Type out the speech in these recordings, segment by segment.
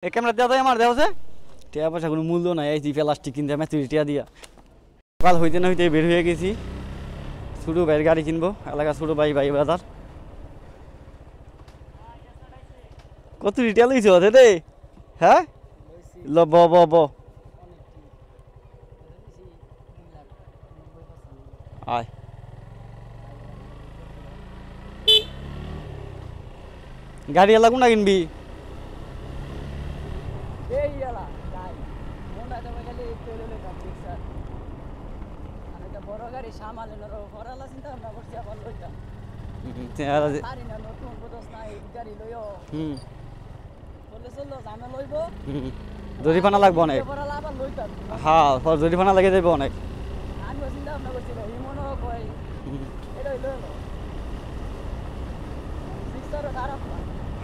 এই ক্যামেরা দেওয়া যায় আমার দেওয়া আছে টিয়া পয়সা কোনো মূল্য নাই এই প্লাস্টিক কিনতে আমি টিয়া দিয়া কাল হইতে না হইতে বের হয়ে গেছি ছোটো ভাইয়ের গাড়ি কিনবো এলাকা ছোটো ভাই বাজার কত রিটেল হয়েছে ওদের রে হ্যাঁ ল ব ব ব আয় গাড়ি এলা কোনটা কিনবি জরিমানা লাগবে অনেক হ্যাঁ জরিমানা লেগে যাবে অনেক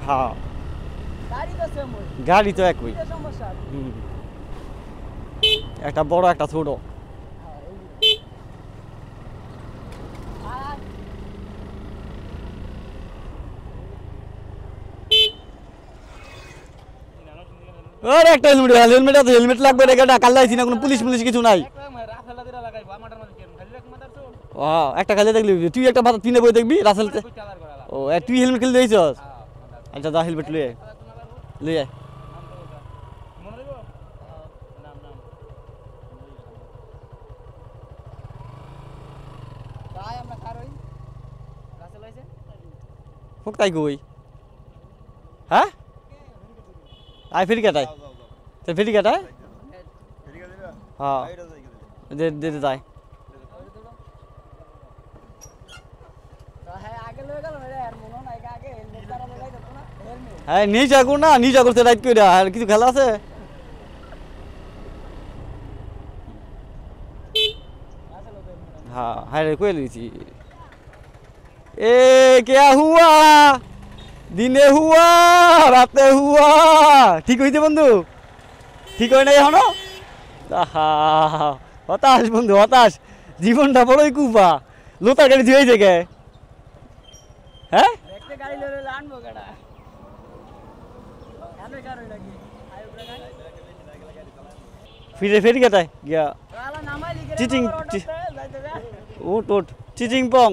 হ্যাঁ গাড়ি তো একই একটা বড় একটা ছোট একটা হেলমেট আছে হেলমেট লাগবে রে গাড়ি কাল লাইছি না কোনো পুলিশ কিছু নাই একটা খালি দেখলি তুই একটা ভাত কিনে বই দেখবি রাসেল ও তুই হেলমেট খেলে দিয়েছস আচ্ছা যা হেলমেট লই আয় তাই কই হ্যাঁ আয় ফেরি কাটায় তো ফেরি কাটায় হ্যাঁ দে যাই হ্যাঁ নিয়ে যাবো না নিয়ে যা করতে রাইট করে আর কিছু খেলা আছে हाँ हाय कोई लीची ए क्या हुआ दिने हुआ राते हुआ ठीक হইছে বন্ধু ঠিক হয় নাই এখনো হতাশ বন্ধু হতাশ জীবনটা বড়ই কুপা লোতার গাড়ি ধুয়ে থেকে হ্যাঁ গাড়ি লরে আনবো গাড়া আনে কার হই লাগি ফিরে ফেরি কাটায় গিয়া চিচিং উঠ উঠ চিচিং পং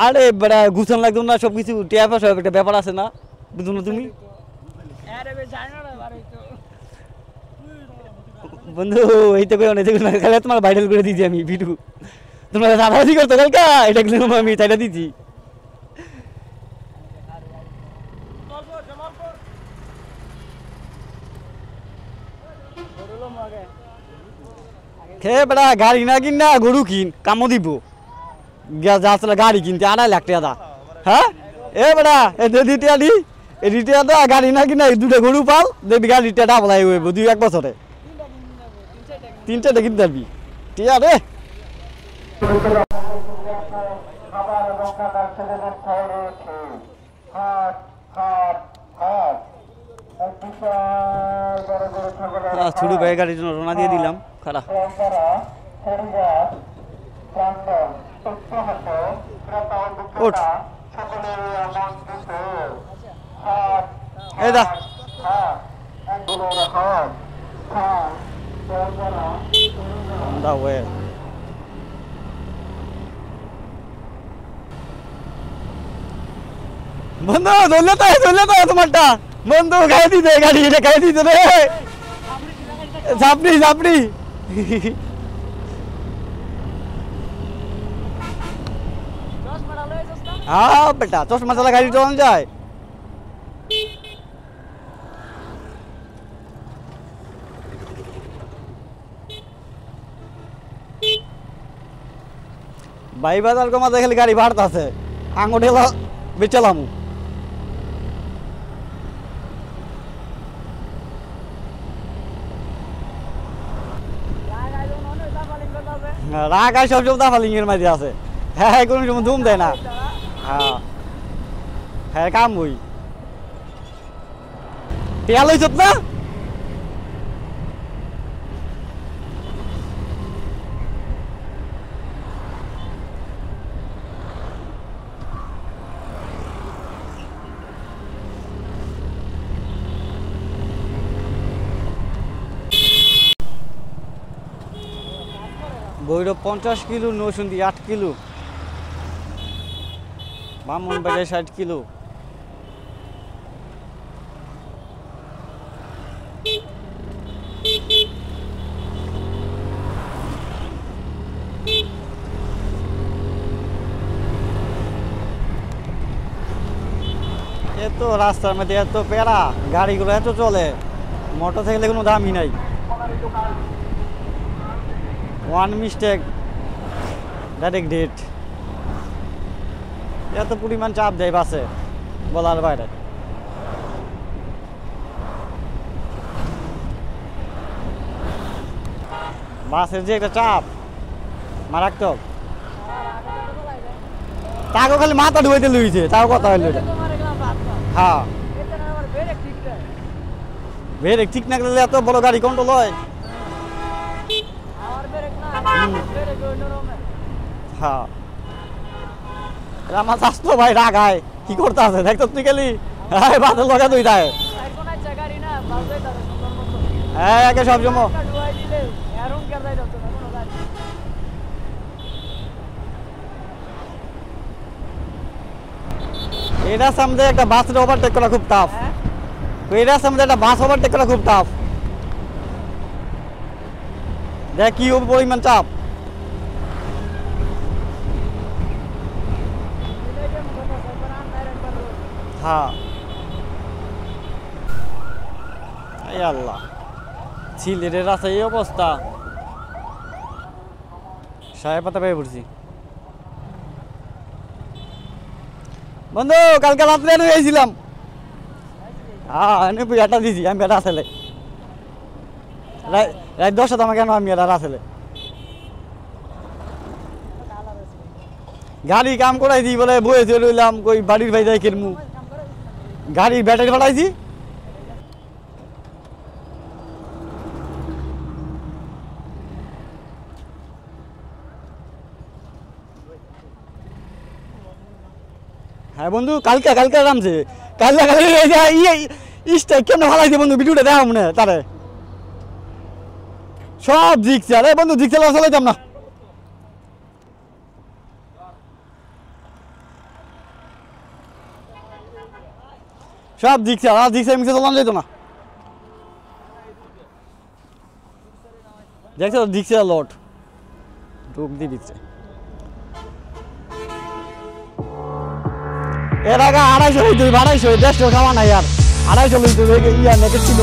আরে বড়া গুছান লাগতো না সব কিছু টিয়া পয়সা একটা ব্যাপার আছে না বুঝো না তুমি বন্ধু এই তো কই অনেক খালি তোমার ভাইরাল করে দিয়েছি আমি ভিডিও তোমরা সাধারণ করতো কালকা এটা কিন্তু আমি তাইটা দিয়েছি খেয়ে বেড়া গাড়ি না কিন না গরু কিন কামো দিব যা চলে গাড়ি কিনতে 2.5 লাখ টাকা হ্যাঁ এ বেড়া রিটিয়া দি রিটিয়া দা গাড়ি না কিনা দুটো গরু পাল দেখবি গাড়িটা ডাবলাই হইব 2-1 বছরে 3-4টা কিনতে পারবি টিয়া রে ছোট ভাই গাড়ির জন্য রওনা দিয়ে দিলাম খারাপ উঠ এই দা বন্ধু ধরলে তো তোমারটা বন্ধু গায়ে দিতে গাড়ি এটা গায়ে দিতে রে ঝাপড়ি हाँ बेटा चश्मा चला गाड़ी चलान जाए भाई बाजार को मत खाली गाड़ी भाड़ता से आंगोठेला बेचलामु राग आए सब दाफालिंगेर माঝে আছে হ্যাঁ কোনো সময় ধুম দেয় না হ্যাঁ হ্যাঁ কাম হই তেল হইছত না Bhairab 50 kilo, Narsingdi 8 kilo, Brahmanbaria 60 kilo. এত রাস্তার মধ্যে এত প্যারা, গাড়িগুলো এত চলে, মোটর সাইকেলে কোনো দামই নাই। One mistake direct death. এত পরিমাণ চাপ দেয় বাসে, বলার বাইরে। বাসের যে একটা চাপ মারাত্মক। তাকে খালি মাথা ঢুকাইতে লইছে, তাও কথা হইল এটা। হ্যাঁ, ব্রেক ঠিক না করলে এত বড় গাড়ি কন্ট্রোল হয়? হ্যাঁ, আমার স্বাস্থ্য ভাই রাগায় কি করতে আছে দেখতো তুই গেলি। হ্যাঁ, বাসের লগা তুই যায়। হ্যাঁ, একে সব জমো। এটা সামনে একটা বাসের ওভারটেক করা খুব টাফ। এটা সামনে একটা বাস ওভারটেক করা খুব টাফ। দেখ কি পরিমাণ চাপ। হ্যাঁ, এই আল্লাহ, সিলেটের রাস্তা এই অবস্থা। সাহেব পাতা পেয়ে পড়ছি। বন্ধু, কালকে রাত্রে আমি গেছিলাম। হ্যাঁ, আমি বেটা দিছি, আমি বেটা ছেলে। রাত 10 আমাকে কেন, আমি বেটা ছেলে। গাড়ি কাম করাইছি বলে বয়েছে রইলাম, কই বাড়ির ভাই যাই কিনমু। গাড়ির ব্যাটারি ফাটাইছি। হ্যাঁ বন্ধু, কালকে নামছে। কালকে কেন ফালাইছে বন্ধু, ভিডিওটা দেখা মনে তারে সব জিগছে। আরে বন্ধু, জিগছে চালাইতাম না। সব জিগছে, আর জিগছে মিশে চলানো যেত না। দেখছো জিগছে লট ঢুক দিয়ে দিচ্ছে। এর আগে 250 হইতে 250 দেড়শো খাওয়া নাই, আর 250 লইতে ইয়া নেকে ছিল।